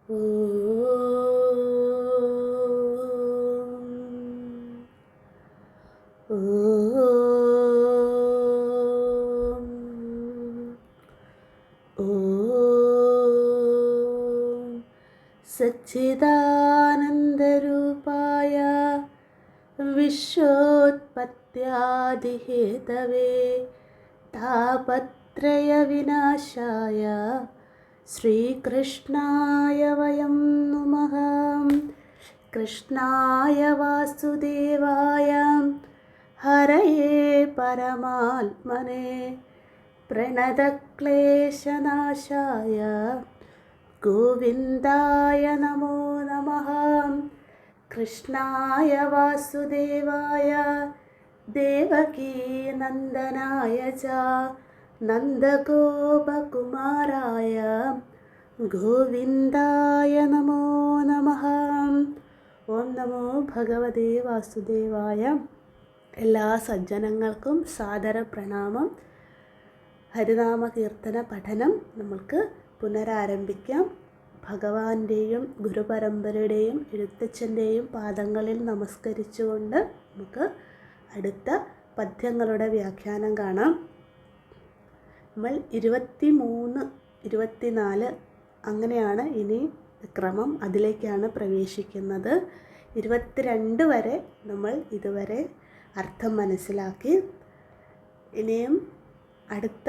सच्चिदानन्दरूपाय विश्वोत्पत्त्यादिहेतवे तापत्रयविनाशाय श्रीकृष्णाय वयं नुमः। कृष्णाय वासुदेवाय हरये परमात्मने प्रणतक्लेशनाशाय गोविन्दाय नमो नमः। कृष्णाय वासुदेवाय देवकीनन्दनाय च नन्दगोपकुमाराय गोविन्दाय नमो नमः। ഓം നമോ ഭഗവതേ വാസുദേവായ. എല്ലാ സജ്ജനങ്ങൾക്കും സാദര പ്രണാമം. ഹരിനാമ കീർത്തന പഠനം നമ്മൾക്ക് പുനരാരംഭിക്കാം. ഭഗവാന്റെയും ഗുരുപരമ്പരയുടെയും എഴുത്തച്ഛൻ്റെയും പാദങ്ങളിൽ നമസ്കരിച്ചുകൊണ്ട് നമുക്ക് അടുത്ത പദ്യങ്ങളുടെ വ്യാഖ്യാനം കാണാം. നമ്മൾ 23, 24 അങ്ങനെയാണ് ഇനി ക്രമം, അതിലേക്കാണ് പ്രവേശിക്കുന്നത്. 22 വരെ നമ്മൾ ഇതുവരെ അർത്ഥം മനസ്സിലാക്കി. ഇനിയും അടുത്ത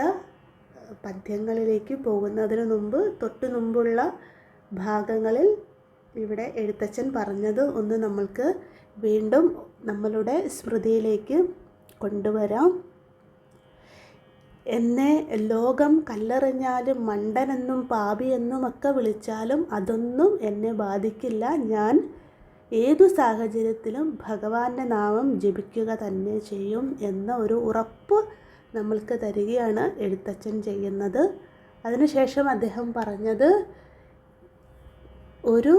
പദ്യങ്ങളിലേക്ക് പോകുന്നതിന് മുമ്പ് തൊട്ടു മുമ്പുള്ള ഭാഗങ്ങളിൽ ഇവിടെ എഴുത്തച്ഛൻ പറഞ്ഞത് ഒന്ന് നമ്മൾക്ക് വീണ്ടും നമ്മളുടെ സ്മൃതിയിലേക്ക് കൊണ്ടുവരാം. എന്നെ ലോകം കല്ലെറിഞ്ഞാലും മണ്ടനെന്നും പാപിയെന്നും ഒക്കെ വിളിച്ചാലും അതൊന്നും എന്നെ ബാധിക്കില്ല. ഞാൻ ഏതു സാഹചര്യത്തിലും ഭഗവാന്റെ നാമം ജപിക്കുക തന്നെ ചെയ്യും എന്ന ഒരു ഉറപ്പ് നമ്മൾക്ക് തരികയാണ് എഴുത്തച്ഛൻ ചെയ്യുന്നത്. അതിനുശേഷം അദ്ദേഹം പറഞ്ഞത്, ഒരു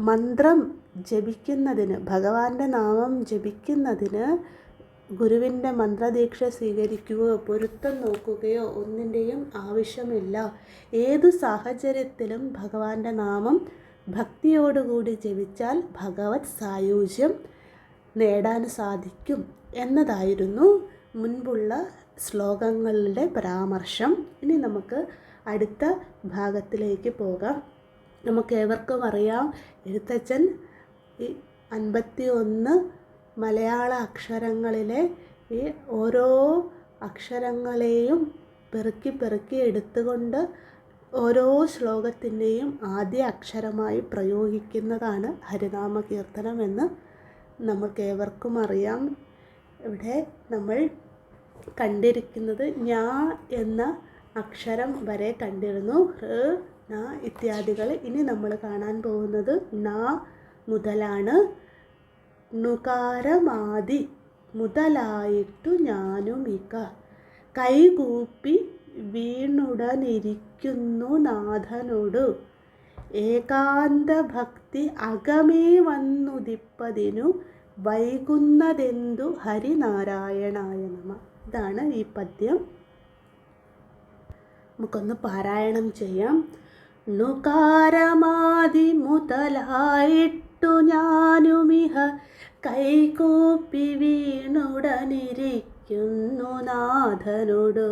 മന്ത്രം ജപിക്കുന്നതിന്, ഭഗവാന്റെ നാമം ജപിക്കുന്നതിന് ഗുരുവിൻ്റെ മന്ത്രദീക്ഷ സ്വീകരിക്കുകയോ പൊരുത്തം നോക്കുകയോ ഒന്നിൻ്റെയും ആവശ്യമില്ല. ഏതു സാഹചര്യത്തിലും ഭഗവാന്റെ നാമം ഭക്തിയോടുകൂടി ജപിച്ചാൽ ഭഗവത് സായുജ്യം നേടാൻ സാധിക്കും എന്നതായിരുന്നു മുൻപുള്ള ശ്ലോകങ്ങളുടെ പരാമർശം. ഇനി നമുക്ക് അടുത്ത ഭാഗത്തിലേക്ക് പോകാം. നമുക്കേവർക്കും അറിയാം, എഴുത്തച്ഛൻ ഈ 51 മലയാള അക്ഷരങ്ങളിലെ ഈ ഓരോ അക്ഷരങ്ങളെയും പെറുക്കി പെറുക്കി എടുത്തുകൊണ്ട് ഓരോ ശ്ലോകത്തിൻ്റെയും ആദ്യ അക്ഷരമായി പ്രയോഗിക്കുന്നതാണ് ഹരിനാമ കീർത്തനം എന്ന് നമുക്കേവർക്കും അറിയാം. ഇവിടെ നമ്മൾ കണ്ടിരിക്കുന്നത് ഞാ എന്ന അക്ഷരം വരെ കണ്ടിരുന്നു. ന ഇത്യാദികൾ. ഇനി നമ്മൾ കാണാൻ പോകുന്നത് ന മുതലാണ്. നുകാരമാദി മുതലായിട്ടു ഞാനുമിക കൈകൂപ്പി വീണുടനിരിക്കുന്നു നാഥനോടു ഏകാന്ത ഭക്തി അകമേ വന്നുദിപ്പതിനു വൈകുന്നതെന്തു ഹരിനാരായണായ നമ. ഇതാണ് ഈ പദ്യം. നമുക്കൊന്ന് പാരായണം ചെയ്യാം. നുകാരമാദി മുതലായിട്ടു ഞാനുമിഹ കൈകൂപ്പി വീണുടനിരിക്കുന്നു നാഥനോടു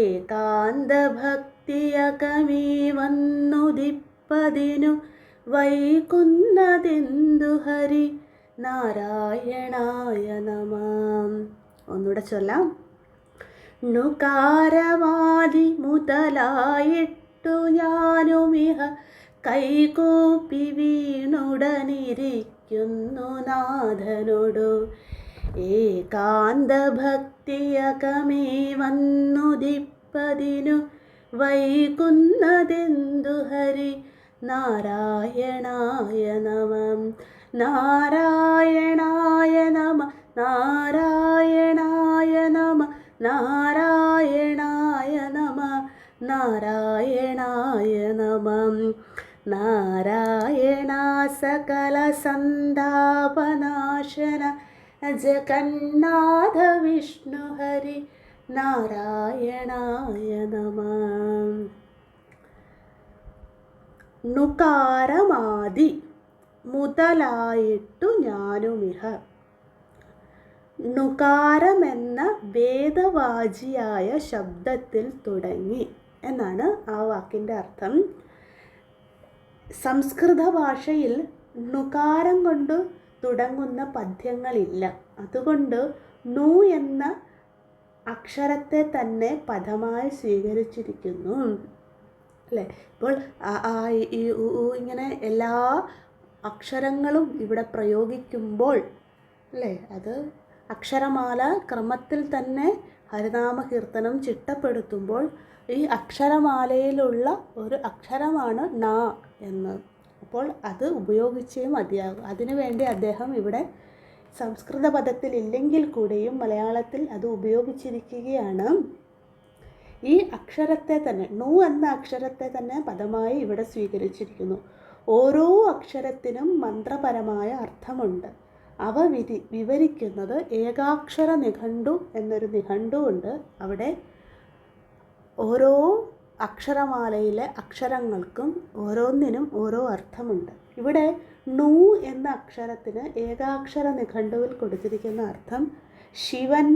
ഏകാന്ത ഭക്തിയകമേ വന്നുദിപ്പതിനു വൈകുന്നതെന്തു ഹരി നാരായണായ നമ. ഒന്നുകൂടെ ചൊല്ലാം. നുകാരമാദി മുതലായിട്ടു ഞാനുമിഹ കൈകൂപ്പി വീണുടനിരിക്കുന്നു നാഥനോടു ഏകാന്ത ഭക്തിയകമേ വന്നുദിപ്പതിനു വൈകുന്നതെന്തു ഹരി നാരായണായ നമ. നാരായണായ നമ, നാരായണായ നമ, നാരായണായ നമ, നാരായണായ നമ. നാരായണ സകല സന്താപനാശന ജഗന്നാഥ വിഷ്ണു ഹരി നാരായണായ നമ. ണുകാരമാദി മുതലായിട്ടു ഞാനുമിഹ. ണുകാരമെന്ന വേദവാചിയായ ശബ്ദത്തിൽ തുടങ്ങി എന്നാണ് ആ വാക്കിൻ്റെ അർത്ഥം. സംസ്കൃത ഭാഷയിൽ ണുകാരം കൊണ്ട് തുടങ്ങുന്ന പദ്യങ്ങളില്ല. അതുകൊണ്ട് ണു എന്ന അക്ഷരത്തെ തന്നെ പദമായി സ്വീകരിച്ചിരിക്കുന്നു അല്ലേ. ഇപ്പോൾ ഇങ്ങനെ എല്ലാ അക്ഷരങ്ങളും ഇവിടെ പ്രയോഗിക്കുമ്പോൾ അല്ലേ, അത് അക്ഷരമാല ക്രമത്തിൽ തന്നെ ഹരിനാമ കീർത്തനം ചിട്ടപ്പെടുത്തുമ്പോൾ ഈ അക്ഷരമാലയിലുള്ള ഒരു അക്ഷരമാണ് ണ എന്ന്. അപ്പോൾ അത് ഉപയോഗിച്ചേ മതിയാകും. അതിനുവേണ്ടി അദ്ദേഹം ഇവിടെ സംസ്കൃത പദത്തിൽ ഇല്ലെങ്കിൽ കൂടെയും മലയാളത്തിൽ അത് ഉപയോഗിച്ചിരിക്കുകയാണ്. ഈ അക്ഷരത്തെ തന്നെ ണു എന്ന അക്ഷരത്തെ തന്നെ പദമായി ഇവിടെ സ്വീകരിച്ചിരിക്കുന്നു. ഓരോ അക്ഷരത്തിനും മന്ത്രപരമായ അർത്ഥമുണ്ട്. അവ വിവരിക്കുന്നത് ഏകാക്ഷര നിഘണ്ടു എന്നൊരു നിഘണ്ടു ഉണ്ട്. അവിടെ ഓരോ അക്ഷരമാലയിലെ അക്ഷരങ്ങൾക്കും ഓരോന്നിനും ഓരോ അർത്ഥമുണ്ട്. ഇവിടെ ണു എന്ന അക്ഷരത്തിന് ഏകാക്ഷര നിഘണ്ടുവിൽ കൊടുത്തിരിക്കുന്ന അർത്ഥം ശിവൻ,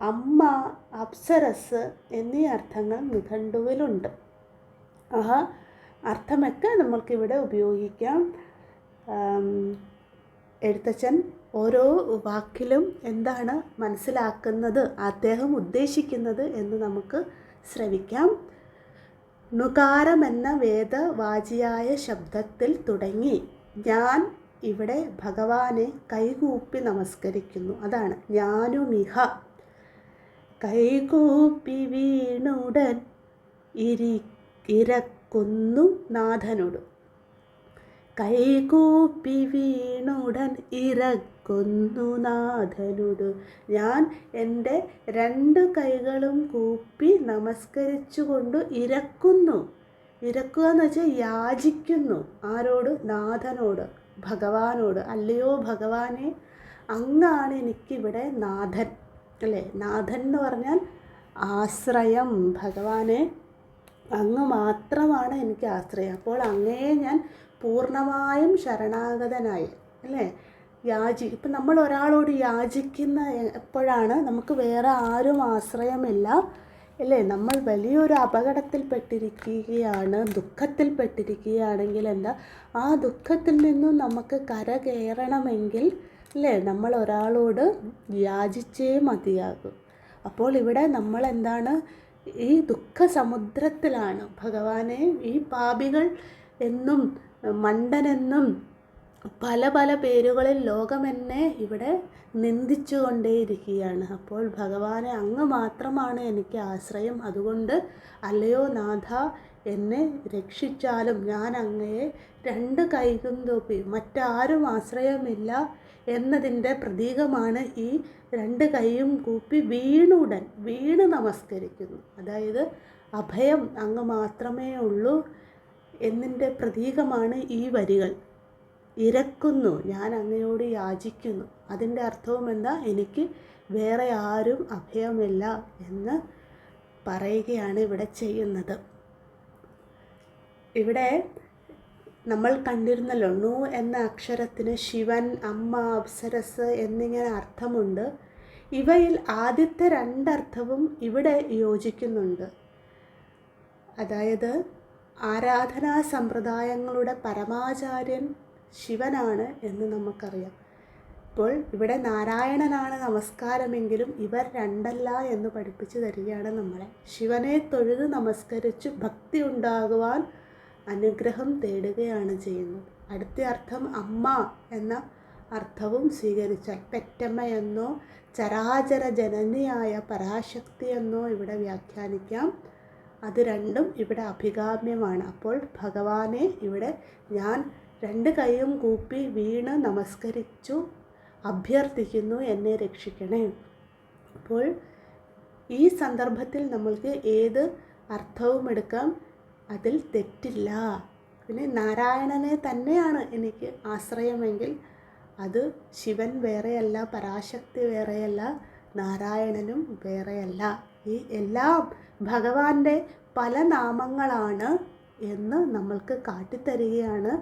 അമ്മ, അപ്സരസ് എന്നീ അർത്ഥങ്ങൾ നിഘണ്ടുവിലുണ്ട്. ആ അർത്ഥമൊക്കെ നമ്മൾക്കിവിടെ ഉപയോഗിക്കാം. എഴുത്തച്ഛൻ ഓരോ വാക്കിലും എന്താണ് മനസ്സിലാക്കുന്നത്, അദ്ദേഹം ഉദ്ദേശിക്കുന്നത് എന്ന് നമുക്ക് ശ്രവിക്കാം. ണുകാരമെന്ന വേദവാചിയായ ശബ്ദത്തിൽ തുടങ്ങി ഞാൻ ഇവിടെ ഭഗവാനെ കൈകൂപ്പി നമസ്കരിക്കുന്നു. അതാണ് ഞാനുമിഹ. കൈകൂപ്പി വീണുടൻ ഇരക്കുന്നു നാഥനോട്. കൈകൂപ്പി വീണുടൻ ഇരക്കുന്നു നാഥനോട്. ഞാൻ എൻ്റെ 2 കൈകളും കൂപ്പി നമസ്കരിച്ചുകൊണ്ട് ഇരക്കുന്നു. ഇരക്കുക എന്ന് വെച്ചാൽ യാചിക്കുന്നു. ആരോട്? നാഥനോട്, ഭഗവാനോട്. അല്ലയോ ഭഗവാനെ, അങ്ങാണ് എനിക്കിവിടെ നാഥൻ അല്ലേ. നാഥൻ എന്ന് പറഞ്ഞാൽ ആശ്രയം. ഭഗവാനെ, അങ്ങ് മാത്രമാണ് എനിക്ക് ആശ്രയം. അപ്പോൾ അങ്ങയെ ഞാൻ പൂർണ്ണമായും ശരണാഗതനായി അല്ലേ. ഇപ്പം നമ്മൾ ഒരാളോട് യാചിക്കുന്ന എപ്പോഴാണ്? നമുക്ക് വേറെ ആരും ആശ്രയമില്ല അല്ലേ. നമ്മൾ വലിയൊരു അപകടത്തിൽപ്പെട്ടിരിക്കുകയാണ്, ദുഃഖത്തിൽപ്പെട്ടിരിക്കുകയാണെങ്കിൽ എന്താ, ആ ദുഃഖത്തിൽ നിന്നും നമുക്ക് കരകയറണമെങ്കിൽ അല്ലേ, നമ്മൾ ഒരാളോട് യാചിച്ചേ മതിയാകും. അപ്പോൾ ഇവിടെ നമ്മൾ എന്താണ്, ഈ ദുഃഖസമുദ്രത്തിലാണ്. ഭഗവാനെ, ഈ പാപികൾ എന്നും മണ്ടനെന്നും പല പല പേരുകളിൽ ലോകം എന്നെ ഇവിടെ നിന്ദിച്ചു കൊണ്ടേയിരിക്കുകയാണ്. അപ്പോൾ ഭഗവാനെ, അങ്ങ് മാത്രമാണ് എനിക്ക് ആശ്രയം. അതുകൊണ്ട് അല്ലയോ നാഥ, എന്നെ രക്ഷിച്ചാലും ഞാൻ അങ്ങയെ 2 കൈകളും കൂപ്പി, മറ്റാരും ആശ്രയമില്ല എന്നതിൻ്റെ പ്രതീകമാണ് ഈ 2 കൈയും കൂപ്പി വീണ് നമസ്കരിക്കുന്നു. അതായത് അഭയം അങ്ങ് മാത്രമേ ഉള്ളൂ എന്നതിൻ്റെ പ്രതീകമാണ് ഈ വരികൾ. ഇരക്കുന്നു, ഞാൻ അങ്ങയോട് യാചിക്കുന്നു. അതിൻ്റെ അർത്ഥവും എന്താ, എനിക്ക് വേറെ ആരും അഭയമില്ല എന്ന് പറയുകയാണ് ഇവിടെ ചെയ്യുന്നത്. ഇവിടെ നമ്മൾ കണ്ടിരുന്നല്ലോ, ണു എന്ന അക്ഷരത്തിന് ശിവൻ, അമ്മ, അപ്സരസ് എന്നിങ്ങനെ അർത്ഥമുണ്ട്. ഇവയിൽ ആദ്യത്തെ 2 അർത്ഥവും ഇവിടെ യോജിക്കുന്നുണ്ട്. അതായത് ആരാധനാ സമ്പ്രദായങ്ങളുടെ പരമാചാര്യൻ ശിവനാണ് എന്ന് നമുക്കറിയാം. ഇപ്പോൾ ഇവിടെ നാരായണനാണ് നമസ്കാരമെങ്കിലും ഇവർ 2 എന്ന് പഠിപ്പിച്ചു തരികയാണ് നമ്മളെ. ശിവനെ തൊഴുത് നമസ്കരിച്ച് ഭക്തി ഉണ്ടാകുവാൻ അനുഗ്രഹം തേടുകയാണ് ചെയ്യുന്നത്. അടുത്ത അർത്ഥം അമ്മ എന്ന അർത്ഥവും സ്വീകരിച്ചാൽ പെറ്റമ്മ എന്നോ ചരാചര ജനനിയായ പരാശക്തി എന്നോ ഇവിടെ വ്യാഖ്യാനിക്കാം. അത് രണ്ടും ഇവിടെ അഭികാമ്യമാണ്. അപ്പോൾ ഭഗവാനെ, ഇവിടെ ഞാൻ 2 കൈയും കൂപ്പി വീണ് നമസ്കരിച്ചു അഭ്യർത്ഥിക്കുന്നു, എന്നെ രക്ഷിക്കണേ. അപ്പോൾ ഈ സന്ദർഭത്തിൽ നമ്മൾക്ക് ഏത് അർത്ഥവും എടുക്കാം, അതിൽ തെറ്റില്ല. പിന്നെ നാരായണനെ തന്നെയാണ് എനിക്ക് ആശ്രയമെങ്കിൽ അത് ശിവൻ വേറെയല്ല, പരാശക്തി വേറെയല്ല, നാരായണനും വേറെയല്ല. ഈ എല്ലാം ഭഗവാന്റെ പല നാമങ്ങളാണ് എന്ന് നമ്മൾക്ക് കാട്ടിത്തരികയാണ്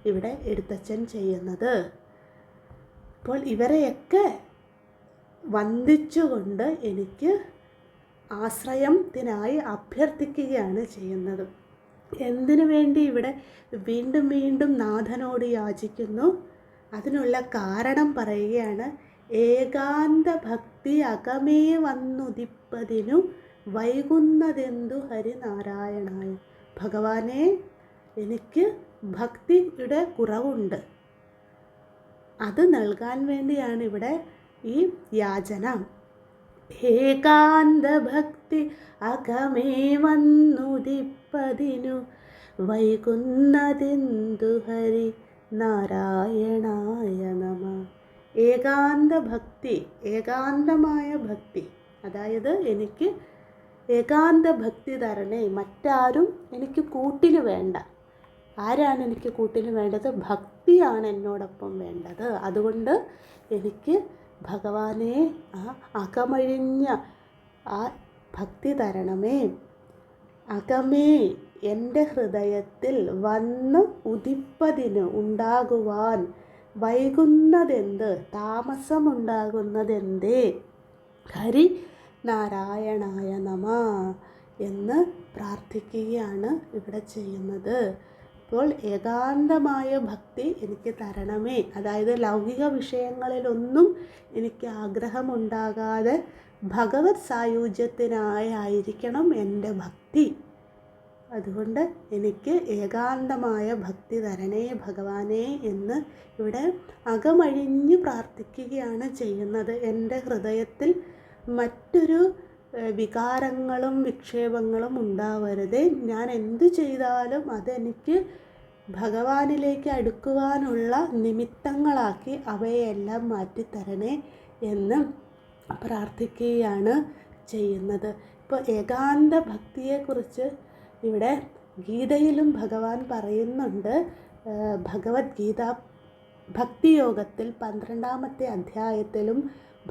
ഇവിടെ എഴുത്തച്ഛൻ ചെയ്യുന്നത്. അപ്പോൾ ഇവരെയൊക്കെ വന്ദിച്ചുകൊണ്ട് എനിക്ക് ആശ്രയത്തിനായി അഭ്യർത്ഥിക്കുകയാണ് ചെയ്യുന്നത്. എന്തിനു വേണ്ടി ഇവിടെ വീണ്ടും വീണ്ടും നാഥനോട് യാചിക്കുന്നു? അതിനുള്ള കാരണം പറയുകയാണ്. ഏകാന്ത ഭക്തി അകമേ വന്നുദിപ്പതിനു വൈകുന്നതെന്തു ഹരിനാരായണായ. ഭഗവാനെ, എനിക്ക് ഭക്തിയുടെ കുറവുണ്ട്, അത് നൽകാൻ വേണ്ടിയാണ് ഇവിടെ ഈ യാചന. ഏകാന്ത ഭക്തി അകമേ വന്നുദിപ്പതിനു വൈകുന്നതെന്തു ഹരി നാരായണായ നമ. ഏകാന്ത ഭക്തി, ഏകാന്തമായ ഭക്തി, അതായത് എനിക്ക് ഏകാന്ത ഭക്തി തരണേ. മറ്റാരും എനിക്ക് കൂട്ടിന് വേണ്ട. ആരാണ് എനിക്ക് കൂട്ടിന് വേണ്ടത്? ഭക്തിയാണ് എന്നോടൊപ്പം വേണ്ടത്. അതുകൊണ്ട് എനിക്ക് ഭഗവാനെ ആ അകമഴിഞ്ഞ ആ ഭക്തി തരണമേ. അകമേ, എൻ്റെ ഹൃദയത്തിൽ വന്ന് ഉദിപ്പതിന് ഉണ്ടാകുവാൻ വൈകുന്നതെന്ത്, താമസമുണ്ടാകുന്നതെന്തേ? ഹരി നാരായണായ നമ എന്ന് പ്രാർത്ഥിക്കുകയാണ് ഇവിടെ ചെയ്യുന്നത്. അപ്പോൾ ഏകാന്തമായ ഭക്തി എനിക്ക് തരണമേ, അതായത് ലൗകിക വിഷയങ്ങളിലൊന്നും എനിക്ക് ആഗ്രഹമുണ്ടാകാതെ ഭഗവത് സായുജ്യത്തിനായിരിക്കണം എൻ്റെ ഭക്തി. അതുകൊണ്ട് എനിക്ക് ഏകാന്തമായ ഭക്തി തരണേ ഭഗവാനെ എന്ന് ഇവിടെ അകമഴിഞ്ഞ് പ്രാർത്ഥിക്കുകയാണ് ചെയ്യുന്നത്. എൻ്റെ ഹൃദയത്തിൽ മറ്റൊരു വികാരങ്ങളും വിക്ഷേപങ്ങളും ഉണ്ടാവരുതേ. ഞാൻ എന്തു ചെയ്താലും അതെനിക്ക് ഭഗവാനിലേക്ക് അടുക്കുവാനുള്ള നിമിത്തങ്ങളാക്കി അവയെല്ലാം മാറ്റിത്തരണേ എന്ന് പ്രാർത്ഥിക്കുകയാണ് ചെയ്യുന്നത്. ഇപ്പോൾ ഏകാന്ത ഭക്തിയെക്കുറിച്ച് ഇവിടെ ഗീതയിലും ഭഗവാൻ പറയുന്നുണ്ട്. ഭഗവത്ഗീത ഭക്തിയോഗത്തിൽ 12-ാമത്തെ അധ്യായത്തിലും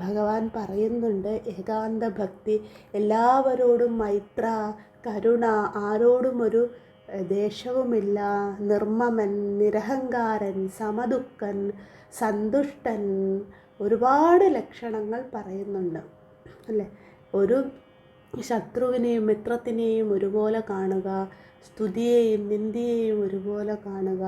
ഭഗവാൻ പറയുന്നുണ്ട് ഏകാന്ത ഭക്തി. എല്ലാവരോടും മൈത്ര, കരുണ, ആരോടും ഒരു ദേഷ്യവുമില്ല, നിർമ്മമൻ, നിരഹങ്കാരൻ, സമദുഃഖൻ, സന്തുഷ്ടൻ, ഒരുപാട് ലക്ഷണങ്ങൾ പറയുന്നുണ്ട് അല്ലേ. ഒരു ശത്രുവിനെയും മിത്രത്തിനെയും ഒരുപോലെ കാണുക, സ്തുതിയെയും നിന്ദയെയും ഒരുപോലെ കാണുക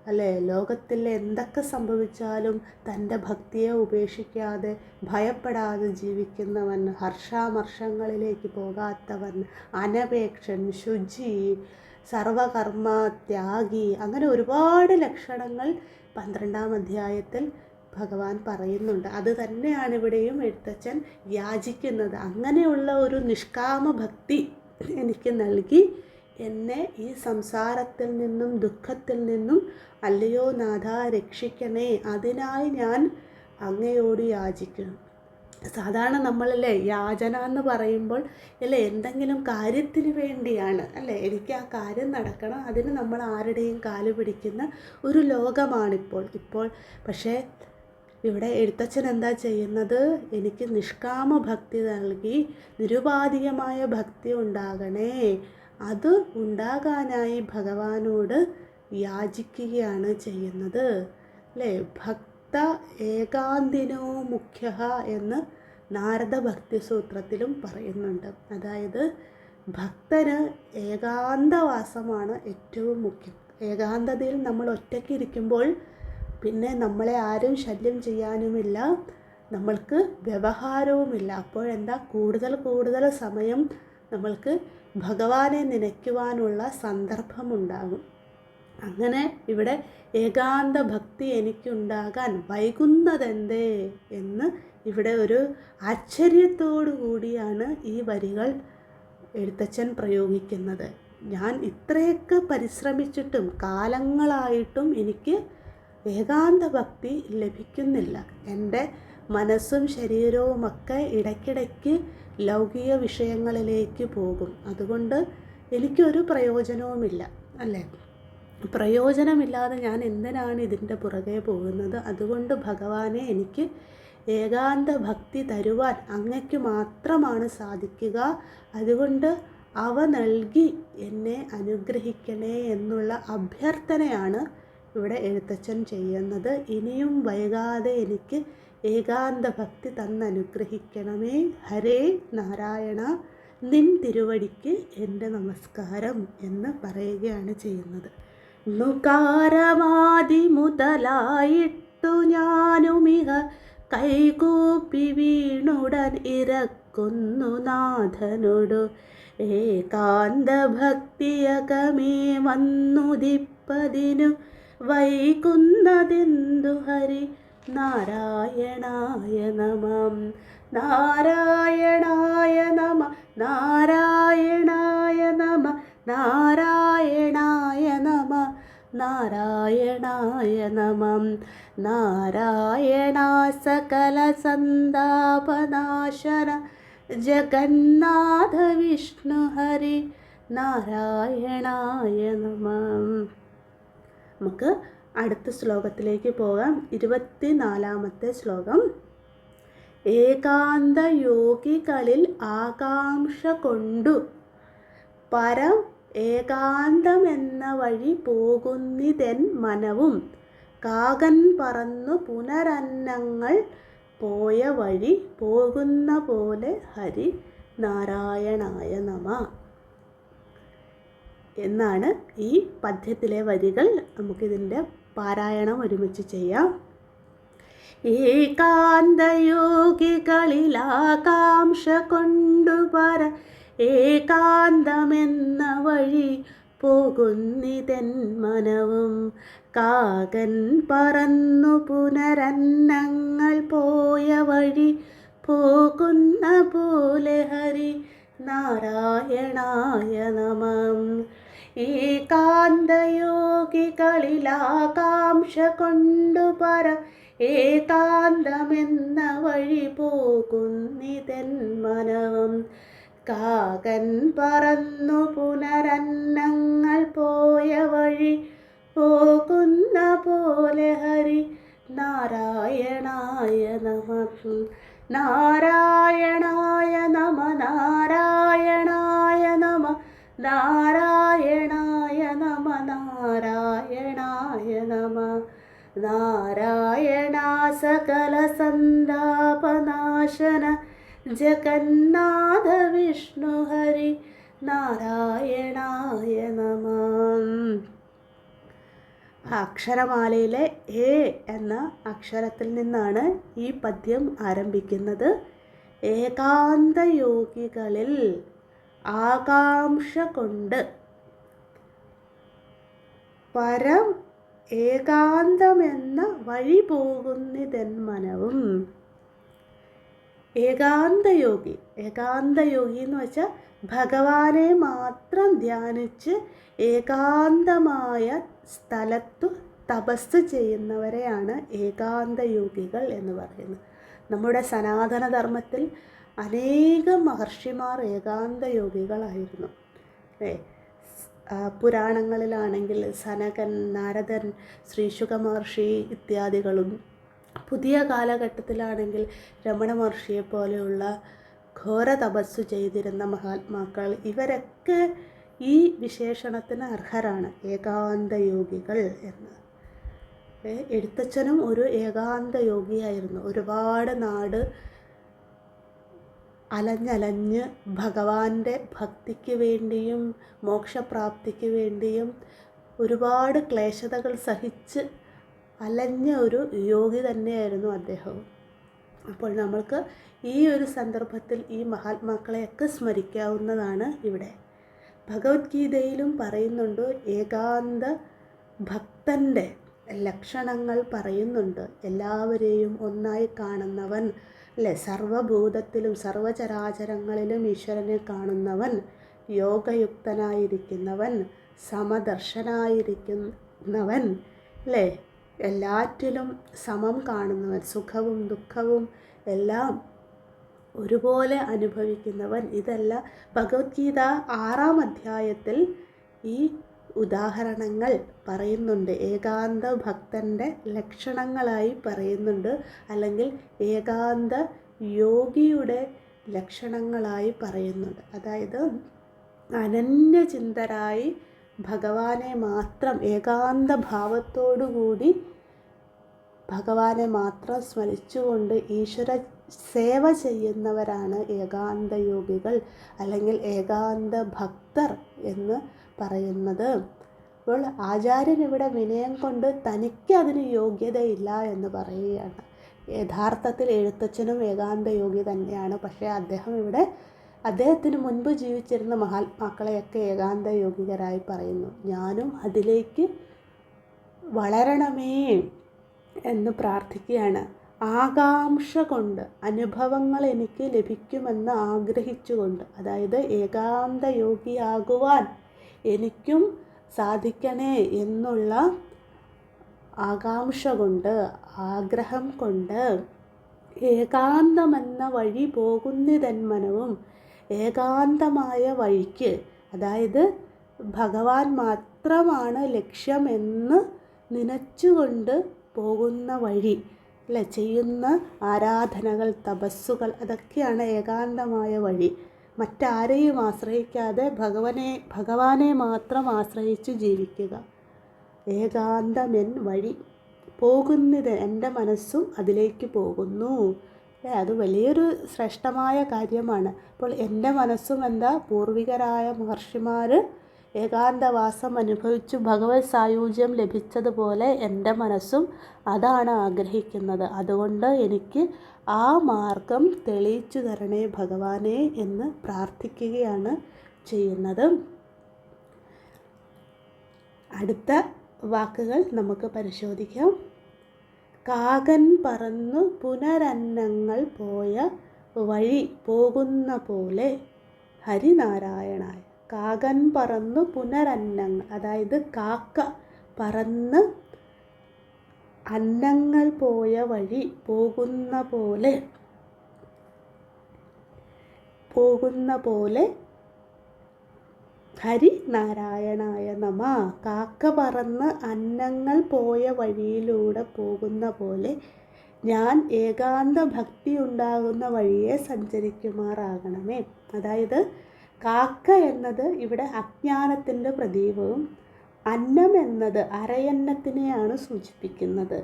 അല്ലേ. ലോകത്തിൽ എന്തൊക്കെ സംഭവിച്ചാലും തൻ്റെ ഭക്തിയെ ഉപേക്ഷിക്കാതെ ഭയപ്പെടാതെ ജീവിക്കുന്നവൻ, ഹർഷാമർഷങ്ങളിലേക്ക് പോകാത്തവൻ, അനപേക്ഷൻ, ശുചി, സർവകർമ്മ ത്യാഗി, അങ്ങനെ ഒരുപാട് ലക്ഷണങ്ങൾ 12-ാം അധ്യായത്തിൽ ഭഗവാൻ പറയുന്നുണ്ട്. അത് തന്നെയാണ് ഇവിടെയും എഴുത്തച്ഛൻ യാചിക്കുന്നത്. അങ്ങനെയുള്ള ഒരു നിഷ്കാമ ഭക്തി എനിക്ക് നൽകി എന്നെ ഈ സംസാരത്തിൽ നിന്നും ദുഃഖത്തിൽ നിന്നും അല്ലയോ നാഥ രക്ഷിക്കണേ. അതിനായി ഞാൻ അങ്ങയോട് യാചിക്കുന്നു. സാധാരണ നമ്മളല്ലേ യാചന എന്ന് പറയുമ്പോൾ അല്ലേ എന്തെങ്കിലും കാര്യത്തിന് വേണ്ടിയാണ് അല്ലേ, എനിക്ക് ആ കാര്യം നടക്കണം, അതിന് നമ്മൾ ആരുടെയും കാല് പിടിക്കുന്ന ഒരു ലോകമാണിപ്പോൾ. പക്ഷേ ഇവിടെ എഴുത്തച്ഛൻ എന്താ ചെയ്യുന്നത്? എനിക്ക് നിഷ്കാമ ഭക്തി നൽകി നിരുപാധികമായ ഭക്തി ഉണ്ടാകണേ. അത് ഉണ്ടാകാനായി ഭഗവാനോട് യാചിക്കുകയാണ് ചെയ്യുന്നത് അല്ലേ. ഭക്ത ഏകാന്തിനോ മുഖ്യ എന്ന് നാരദ ഭക്തി സൂത്രത്തിലും പറയുന്നുണ്ട്. അതായത് ഭക്തന് ഏകാന്തവാസമാണ് ഏറ്റവും മുഖ്യം. ഏകാന്തതയിൽ നമ്മൾ ഒറ്റയ്ക്ക് ഇരിക്കുമ്പോൾ പിന്നെ നമ്മളെ ആരും ശല്യം ചെയ്യാനുമില്ല, നമ്മൾക്ക് വ്യവഹാരവുമില്ല. അപ്പോഴെന്താ, കൂടുതൽ സമയം നമ്മൾക്ക് ഭഗവാനെ നനയ്ക്കുവാനുള്ള സന്ദർഭമുണ്ടാകും. അങ്ങനെ ഇവിടെ ഏകാന്ത ഭക്തി എനിക്കുണ്ടാകാൻ വൈകുന്നതെന്തേ എന്ന് ഇവിടെ ഒരു ആശ്ചര്യത്തോടു കൂടിയാണ് ഈ വരികൾ എഴുത്തച്ഛൻ പ്രയോഗിക്കുന്നത്. ഞാൻ ഇത്രയൊക്കെ പരിശ്രമിച്ചിട്ടും കാലങ്ങളായിട്ടും എനിക്ക് ഏകാന്ത ഭക്തി ലഭിക്കുന്നില്ല. എൻ്റെ മനസ്സും ശരീരവുമൊക്കെ ഇടയ്ക്കിടയ്ക്ക് ലൗകിക വിഷയങ്ങളിലേക്ക് പോകും. അതുകൊണ്ട് എനിക്കൊരു പ്രയോജനവുമില്ല അല്ലേ. പ്രയോജനമില്ലാതെ ഞാൻ എന്തിനാണ് ഇതിൻ്റെ പുറകെ പോകുന്നത്? അതുകൊണ്ട് ഭഗവാനെ, എനിക്ക് ഏകാന്ത ഭക്തി തരുവാൻ അങ്ങയ്ക്ക് മാത്രമാണ് സാധിക്കുക. അതുകൊണ്ട് അവ നൽകി എന്നെ അനുഗ്രഹിക്കണേ എന്നുള്ള അഭ്യർത്ഥനയാണ് ഇവിടെ എഴുത്തച്ഛൻ ചെയ്യുന്നത്. ഇനിയും വൈകാതെ എനിക്ക് ഏകാന്ത ഭക്തി തന്നനുഗ്രഹിക്കണമേ. ഹരേ നാരായണ, നിൻ തിരുവടിക്ക് എൻ്റെ നമസ്കാരം എന്ന് പറയുകയാണ് ചെയ്യുന്നത്. നുകാരമാതി മുതലായിട്ടു ഞാനുമിഹ കൈകൂപ്പി വീണുടൻ ഇരക്കുന്നു നാഥനോടു. ഏകാന്ത ഭക്തിയകമേ വന്നുദിപ്പതിനു വൈകുന്നതെന്തു ഹരി. നാരായണായ നമഃ. നാരായണായ നമഃ. നാരായണായ നമഃ. നാരായണായ നമഃ. നാരായണായ നമഃ. നാരായണ സകല സന്താപനാശന ജഗന്നാഥ വിഷ്ണു ഹരി. നാരായണായ നമഃ. നമുക്ക് അടുത്ത ശ്ലോകത്തിലേക്ക് പോകാം. 24-ാമത്തെ ശ്ലോകം. ഏകാന്ത യോഗികളിൽ ആകാംക്ഷ കൊണ്ടു പരം ഏകാന്തമെന്ന വഴി പോകുന്നിതെൻ മനവും. കാകൻ പറന്നു പുനരന്നങ്ങൾ പോയ വഴി പോകുന്ന പോലെ ഹരി. നാരായണായ നമഃ എന്നാണ് ഈ പദ്യത്തിലെ വരികൾ. നമുക്കിതിൻ്റെ പാരായണം ഒരുമിച്ച് ചെയ്യാം. ഏകാന്തയോഗികളിൽ ആകാംക്ഷ കൊണ്ടുപര ഏകാന്തമെന്ന വഴി പോകുന്നിതെൻ മനവും. കാകൻ പറന്നു പുനരന്നങ്ങൾ പോയ വഴി പോകുന്ന പോലെ ഹരി. നാരായണായ നമഃ. ഏകാന്തയോഗികളിൽ ആകാംക്ഷ കൊണ്ടുപര ഏകാന്തമെന്ന വഴി പോകുന്നിതെൻ മനവും. കാകൻ പറന്നു പുനരന്നങ്ങൾ പോയ വഴി പോകുന്ന പോലെ ഹരി. നാരായണായ നമഃ. നാരായണായ നമഃ. നാരായണായ നമഃ. നാരായണായ നമഃ. നാരായണായ നമഃ. നാരായണ സകല സന്താപനാശന ജഗന്നാഥ വിഷ്ണു ഹരി. നാരായണായ നമഃ. അക്ഷരമാലയിലെ എ എന്ന അക്ഷരത്തിൽ നിന്നാണ് ഈ പദ്യം ആരംഭിക്കുന്നത്. ഏകാന്തയോഗികളിൽ ആകാംക്ഷ കൊണ്ട് പരം ഏകാന്തമെന്ന വഴി പോകുന്നിതെൻ മനവും. ഏകാന്തയോഗി എന്ന് വെച്ചാൽ ഭഗവാനെ മാത്രം ധ്യാനിച്ച് ഏകാന്തമായ സ്ഥലത്തു തപസ് ചെയ്യുന്നവരെയാണ് ഏകാന്തയോഗികൾ എന്ന് പറയുന്നത്. നമ്മുടെ സനാതനധർമ്മത്തിൽ അനേകം മഹർഷിമാർ ഏകാന്തയോഗികളായിരുന്നു. പുരാണങ്ങളിലാണെങ്കിൽ സനകൻ, നാരദൻ, ശ്രീശുക മഹർഷി ഇത്യാദികളും, പുതിയ കാലഘട്ടത്തിലാണെങ്കിൽ രമണ മഹർഷിയെ പോലെയുള്ള ഘോര തപസ്സു ചെയ്തിരുന്ന മഹാത്മാക്കൾ, ഇവരൊക്കെ ഈ വിശേഷണത്തിന് അർഹരാണ്, ഏകാന്തയോഗികൾ എന്ന്. എഴുത്തച്ഛനും ഒരു ഏകാന്തയോഗിയായിരുന്നു. ഒരുപാട് നാട് അലഞ്ഞലഞ്ഞ് ഭഗവാന്റെ ഭക്തിക്ക് വേണ്ടിയും മോക്ഷപ്രാപ്തിക്ക് വേണ്ടിയും ഒരുപാട് ക്ലേശതകൾ സഹിച്ച് അലഞ്ഞ ഒരു യോഗി തന്നെയായിരുന്നു അദ്ദേഹവും. അപ്പോൾ നമ്മൾക്ക് ഈ ഒരു സന്ദർഭത്തിൽ ഈ മഹാത്മാക്കളെയൊക്കെ സ്മരിക്കാവുന്നതാണ്. ഇവിടെ ഭഗവത്ഗീതയിലും പറയുന്നുണ്ട്, ഏകാന്ത ഭക്തൻ്റെ ലക്ഷണങ്ങൾ പറയുന്നുണ്ട്. എല്ലാവരെയും ഒന്നായി കാണുന്നവൻ, അല്ലേ? സർവഭൂതത്തിലും സർവചരാചരങ്ങളിലും ഈശ്വരനെ കാണുന്നവൻ, യോഗയുക്തനായിരിക്കുന്നവൻ, സമദർശനായിരിക്കുന്നവൻ, അല്ലേ? എല്ലാറ്റിലും സമം കാണുന്നവൻ, സുഖവും ദുഃഖവും എല്ലാം ഒരുപോലെ അനുഭവിക്കുന്നവൻ. ഇതെല്ലാം ഭഗവത്ഗീത 6-ാം അധ്യായത്തിൽ ഈ ഉദാഹരണങ്ങൾ പറയുന്നുണ്ട്. ഏകാന്ത ഭക്തൻ്റെ ലക്ഷണങ്ങളായി പറയുന്നുണ്ട്, അല്ലെങ്കിൽ ഏകാന്ത യോഗിയുടെ ലക്ഷണങ്ങളായി പറയുന്നുണ്ട്. അതായത് അനന്യചിന്തരായി ഭഗവാനെ മാത്രം ഏകാന്ത ഭാവത്തോടുകൂടി ഭഗവാനെ മാത്രം സ്മരിച്ചുകൊണ്ട് ഈശ്വര സേവ ചെയ്യുന്നവരാണ് ഏകാന്ത യോഗികൾ അല്ലെങ്കിൽ ഏകാന്ത ഭക്തർ എന്ന് പറയുന്നത്. അപ്പോൾ ആചാര്യൻ ഇവിടെ വിനയം കൊണ്ട് തനിക്ക് അതിന് യോഗ്യതയില്ല എന്ന് പറയുകയാണ്. യഥാർത്ഥത്തിൽ എഴുത്തച്ഛനും ഏകാന്ത യോഗി തന്നെയാണ്. പക്ഷേ അദ്ദേഹത്തിന് മുൻപ് ജീവിച്ചിരുന്ന മഹാത്മാക്കളെയൊക്കെ ഏകാന്ത യോഗികരായി പറയുന്നു. ഞാനും അതിലേക്ക് വളരണമേ എന്ന് പ്രാർത്ഥിക്കുകയാണ്. ആകാംക്ഷ കൊണ്ട്, അനുഭവങ്ങൾ എനിക്ക് ലഭിക്കുമെന്ന് ആഗ്രഹിച്ചുകൊണ്ട്, അതായത് ഏകാന്ത യോഗിയാകുവാൻ എനിക്കും സാധിക്കണേ എന്നുള്ള ആകാംക്ഷ കൊണ്ട്, ആഗ്രഹം കൊണ്ട് ഏകാന്തമെന്ന വഴി പോകുന്നിതന്മനവും, ഏകാന്തമായ വഴിക്ക്, അതായത് ഭഗവാൻ മാത്രമാണ് ലക്ഷ്യമെന്ന് നനച്ചുകൊണ്ട് പോകുന്ന വഴി അല്ലെ, ചെയ്യുന്ന ആരാധനകൾ, തപസ്സുകൾ, അതൊക്കെയാണ് ഏകാന്തമായ വഴി. മറ്റാരെയും ആശ്രയിക്കാതെ ഭഗവാനെ മാത്രം ആശ്രയിച്ച് ജീവിക്കുക. ഏകാന്തമെൻ വഴി പോകുന്നത്, എൻ്റെ മനസ്സും അതിലേക്ക് പോകുന്നു. അത് വലിയൊരു ശ്രേഷ്ഠമായ കാര്യമാണ്. അപ്പോൾ എൻ്റെ മനസ്സും എന്താ, പൂർവികരായ മഹർഷിമാർ ഏകാന്തവാസം അനുഭവിച്ചു ഭഗവത് സായുജ്യം ലഭിച്ചതുപോലെ എൻ്റെ മനസ്സും അതാണ് ആഗ്രഹിക്കുന്നത്. അതുകൊണ്ട് എനിക്ക് ആ മാർഗം തെളിയിച്ചു തരണേ ഭഗവാനെ എന്ന് പ്രാർത്ഥിക്കുകയാണ് ചെയ്യുന്നത്. അടുത്ത വാക്കുകൾ നമുക്ക് പരിശോധിക്കാം. കാകൻ പറന്നു പുനരന്നങ്ങൾ പോയ വഴി പോകുന്ന പോലെ ഹരിനാരായണായ. കാകൻ പറന്നു പുനരന്നങ്ങൾ, അതായത് കാക്ക പറന്ന് അന്നങ്ങൾ പോയ വഴി പോകുന്ന പോലെ ഹരിനാരായണായ നമ. കാക്ക പറന്ന് അന്നങ്ങൾ പോയ വഴിയിലൂടെ പോകുന്ന പോലെ ഞാൻ ഏകാന്ത ഭക്തി ഉണ്ടാകുന്ന വഴിയെ സഞ്ചരിക്കുമാറാകണമേ. അതായത് കാക്ക എന്നത് ഇവിടെ അജ്ഞാനത്തിൻ്റെ പ്രതീകവും, അന്നം എന്നത് അരയന്നത്തിനെയാണ് സൂചിപ്പിക്കുന്നത്.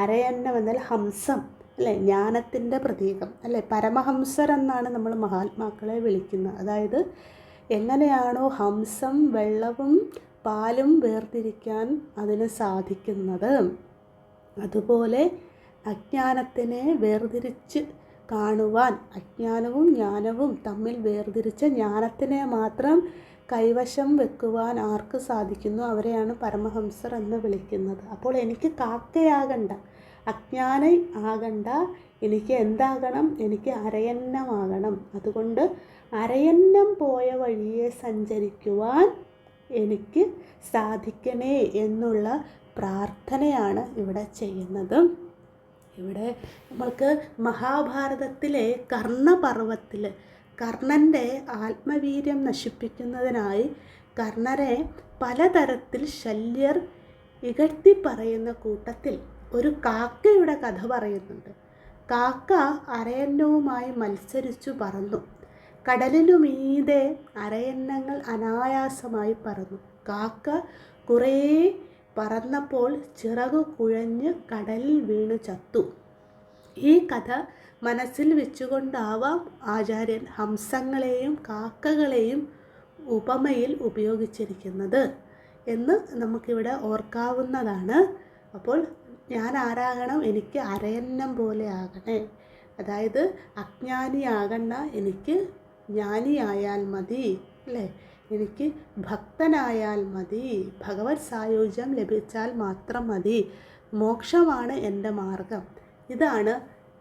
അരയന്നം എന്നാൽ ഹംസം അല്ലേ, ജ്ഞാനത്തിൻ്റെ പ്രതീകം അല്ലേ. പരമഹംസർ എന്നാണ് നമ്മൾ മഹാത്മാക്കളെ വിളിക്കുന്നത്. അതായത് എങ്ങനെയാണോ ഹംസം വെള്ളവും പാലും വേർതിരിക്കാൻ അതിന് സാധിക്കുന്നത്, അതുപോലെ അജ്ഞാനത്തിനെ വേർതിരിച്ച് കാണുവാൻ, അജ്ഞാനവും ജ്ഞാനവും തമ്മിൽ വേർതിരിച്ച് ജ്ഞാനത്തിനെ മാത്രം കൈവശം വെക്കുവാൻ ആർക്ക് സാധിക്കുന്നു അവരെയാണ് പരമഹംസർ എന്ന് വിളിക്കുന്നത്. അപ്പോൾ എനിക്ക് കാക്കയാകണ്ട, അജ്ഞാനി ആകണ്ട, എനിക്ക് എന്താകണം, എനിക്ക് അരയന്നമാകണം. അതുകൊണ്ട് അരയന്നം പോയ വഴിയെ സഞ്ചരിക്കുവാൻ എനിക്ക് സാധിക്കണേ എന്നുള്ള പ്രാർത്ഥനയാണ് ഇവിടെ ചെയ്യുന്നത്. ഇവിടെ നമ്മൾക്ക് മഹാഭാരതത്തിലെ കർണപർവത്തിൽ കർണൻ്റെ ആത്മവീര്യം നശിപ്പിക്കുന്നതിനായി കർണരെ പലതരത്തിൽ ശല്യർ ഇകഴ്ത്തി പറയുന്ന കൂട്ടത്തിൽ ഒരു കാക്കയുടെ കഥ പറയുന്നുണ്ട്. കാക്ക അരയന്നവുമായി മത്സരിച്ചു പറന്നു. കടലിനുമീതെ അരയന്നങ്ങൾ അനായാസമായി പറന്നു. കാക്ക കുറേ പറന്നപ്പോൾ ചിറകു കുഴഞ്ഞ് കടലിൽ വീണു ചത്തു. ഈ കഥ മനസ്സിൽ വെച്ചുകൊണ്ടാവാം ആചാര്യൻ ഹംസങ്ങളെയും കാക്കകളെയും ഉപമയിൽ ഉപയോഗിച്ചിരിക്കുന്നത് എന്ന് നമുക്കിവിടെ ഓർക്കാവുന്നതാണ്. അപ്പോൾ ഞാൻ ആരാകണം, എനിക്ക് അരയന്നം പോലെ ആകണേ. അതായത് അജ്ഞാനിയാകണ്ട, എനിക്ക് ജ്ഞാനിയായാൽ മതി അല്ലേ, എനിക്ക് ഭക്തനായാൽ മതി, ഭഗവത് സായുജ്യം ലഭിച്ചാൽ മാത്രം മതി, മോക്ഷമാണ് എൻ്റെ മാർഗം. ഇതാണ്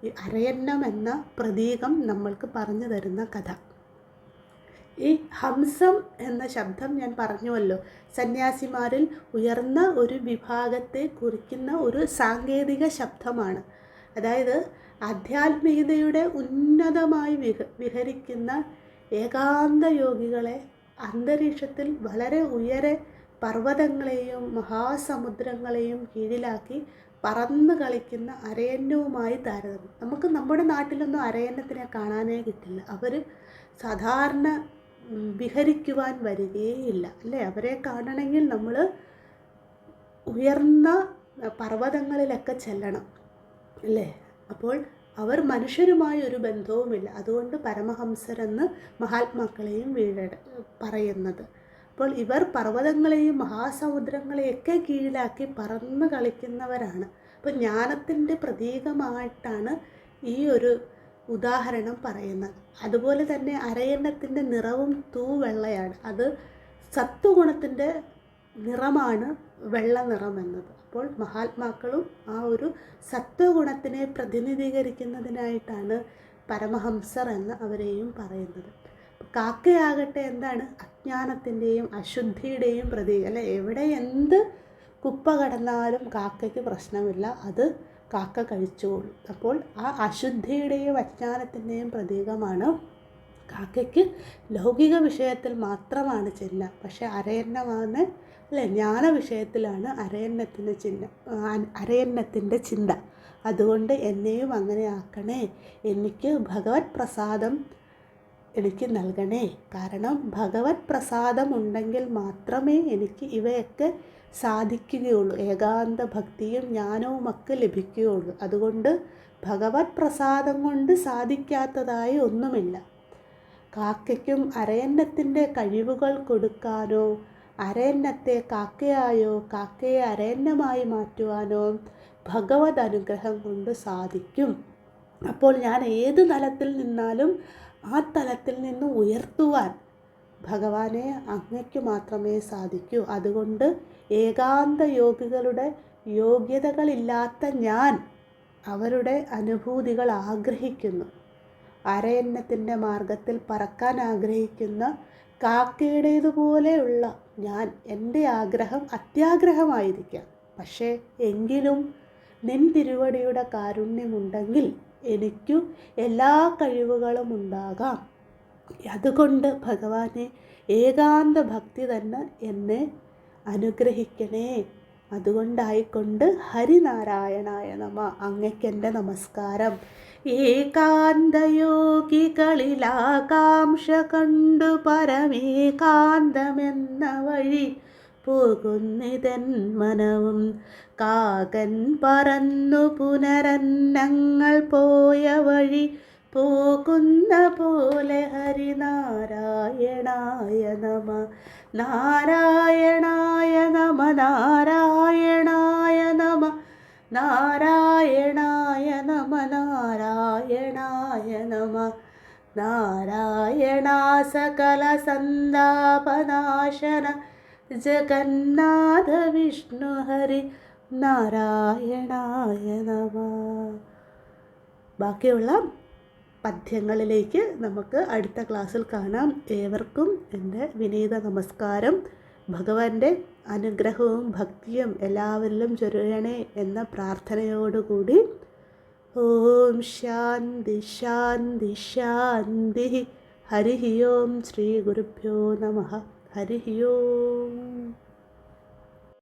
ഈ അരയന്നം എന്ന പ്രതീകം നമ്മൾക്ക് പറഞ്ഞു തരുന്ന കഥ. ഈ ഹംസം എന്ന ശബ്ദം ഞാൻ പറഞ്ഞുവല്ലോ, സന്യാസിമാരിൽ ഉയർന്ന ഒരു വിഭാഗത്തെ കുറിക്കുന്ന ഒരു സാങ്കേതിക ശബ്ദമാണ്. അതായത് ആധ്യാത്മികതയുടെ ഉന്നതമായി വിഹരിക്കുന്ന ഏകാന്ത യോഗികളെ അന്തരീക്ഷത്തിൽ വളരെ ഉയരെ പർവ്വതങ്ങളെയും മഹാസമുദ്രങ്ങളെയും കീഴിലാക്കി പറന്ന് കളിക്കുന്ന അരയന്നവുമായി താരതമ്യം. നമുക്ക് നമ്മുടെ നാട്ടിലൊന്നും അരയന്നത്തിനെ കാണാനേ കിട്ടില്ല. അവർ സാധാരണ വിഹരിക്കുവാൻ വരികയില്ല അല്ലേ. അവരെ കാണണമെങ്കിൽ നമ്മൾ ഉയർന്ന പർവ്വതങ്ങളിലൊക്കെ ചെല്ലണം അല്ലേ. അപ്പോൾ അവർ മനുഷ്യരുമായി ഒരു ബന്ധവുമില്ല. അതുകൊണ്ട് പരമഹംസരെന്ന് മഹാത്മാക്കളെയും പറയുന്നത്. അപ്പോൾ ഇവർ പർവ്വതങ്ങളെയും മഹാസമുദ്രങ്ങളെയൊക്കെ കീഴിലാക്കി പറന്ന് കളിക്കുന്നവരാണ്. അപ്പോൾ ജ്ഞാനത്തിൻ്റെ പ്രതീകമായിട്ടാണ് ഈ ഒരു ഉദാഹരണം പറയുന്നത്. അതുപോലെ തന്നെ അരയന്നത്തിൻ്റെ നിറവും തൂവെള്ളയാണ്. അത് സത്വഗുണത്തിൻ്റെ നിറമാണ് വെള്ള നിറം എന്നത്. അപ്പോൾ മഹാത്മാക്കളും ആ ഒരു സത്വഗുണത്തിനെ പ്രതിനിധീകരിക്കുന്നതിനായിട്ടാണ് പരമഹംസർ എന്ന് അവരെയും പറയുന്നത്. കാക്കയാകട്ടെ എന്താണ്? അജ്ഞാനത്തിൻ്റെയും അശുദ്ധിയുടെയും പ്രതീകം അല്ലെ. എവിടെ എന്ത് കുപ്പ കടന്നാലും കാക്കയ്ക്ക് പ്രശ്നമില്ല, അത് കാക്ക കഴിച്ചോളും. അപ്പോൾ ആ അശുദ്ധിയുടെയും അജ്ഞാനത്തിൻ്റെയും പ്രതീകമാണ്. കാക്കയ്ക്ക് ലൗകിക വിഷയത്തിൽ മാത്രമാണ് ചിഹ്നം, പക്ഷെ അരയന്നമാണ് അല്ലേ, ജ്ഞാന വിഷയത്തിലാണ് അരയന്നത്തിൻ്റെ ചിന്ത. അതുകൊണ്ട് എന്നെയും അങ്ങനെ ആക്കണേ, എനിക്ക് ഭഗവത് പ്രസാദം എനിക്ക് നൽകണേ. കാരണം ഭഗവത് പ്രസാദം ഉണ്ടെങ്കിൽ മാത്രമേ എനിക്ക് ഇവയൊക്കെ സാധിക്കുകയുള്ളൂ. ഏകാന്ത ഭക്തിയും ജ്ഞാനവുമൊക്കെ ലഭിക്കുകയുള്ളൂ. അതുകൊണ്ട് ഭഗവത് പ്രസാദം കൊണ്ട് സാധിക്കാത്തതായി ഒന്നുമില്ല. കാക്കയ്ക്കും അരയന്നത്തിൻ്റെ കഴിവുകൾ കൊടുക്കാനോ അരയന്നത്തെ കാക്കയായോ കാക്കയെ അരയന്നമായി മാറ്റുവാനോ ഭഗവത് അനുഗ്രഹം കൊണ്ട് സാധിക്കും. അപ്പോൾ ഞാൻ ഏത് തലത്തിൽ നിന്നാലും ആ തലത്തിൽ നിന്ന് ഉയർത്തുവാൻ ഭഗവാനെ അങ്ങയ്ക്ക് മാത്രമേ സാധിക്കൂ. അതുകൊണ്ട് ഏകാന്ത യോഗികളുടെ യോഗ്യതകളില്ലാത്ത ഞാൻ അവരുടെ അനുഭൂതികൾ ആഗ്രഹിക്കുന്നു. അരയന്നത്തിൻ്റെ മാർഗത്തിൽ പറക്കാൻ ആഗ്രഹിക്കുന്ന കാക്കയുടേതുപോലെയുള്ള ഞാൻ, എൻ്റെ ആഗ്രഹം അത്യാഗ്രഹമായിരിക്കാം, പക്ഷേ എങ്കിലും നിൻ തിരുവടിയുടെ കാരുണ്യമുണ്ടെങ്കിൽ എനിക്കു എല്ലാ കഴിവുകളും ഉണ്ടാകാം. അതുകൊണ്ട് ഭഗവാനെ ഏകാന്ത ഭക്തി തന്നെ എന്നെ അനുഗ്രഹിക്കണേ. അതുകൊണ്ടായിക്കൊണ്ട് ഹരിനാരായണായ നമ, അങ്ങയ്ക്കെൻ്റെ നമസ്കാരം. ഏകാന്തയോഗികളിലാകാംക്ഷ കണ്ടു പരമേകാന്തമെന്ന വഴി പോകുന്നിതൻ മനവും കാകൻ പറന്നു പുനരന്നങ്ങൾ പോയ വഴി പോകുന്ന പോലെ. ഹരിനാരായണായ നമ, നാരായണായ നമ, നാരായണായ നമ, നാരായണായ നമ, നാരായണായ നമ. നാരായണ സകല സന്താപനാശന ജഗന്നാഥ വിഷ്ണു ഹരി നാരായണായ നമ. ബാക്കിയുള്ള പദ്യങ്ങളിലേക്ക് നമുക്ക് അടുത്ത ക്ലാസ്സിൽ കാണാം. ഏവർക്കും എൻ്റെ വിനീത നമസ്കാരം. ഭഗവാന്റെ അനുഗ്രഹവും ഭക്തിയും എല്ലാവരിലും ചൊരിയണേ എന്ന പ്രാർത്ഥനയോടുകൂടി ഓം ശാന്തി ശാന്തി ശാന്തി. ഹരി ഓം. ശ്രീ ഗുരുഭ്യോ നമഃ. ഹരി ഓം.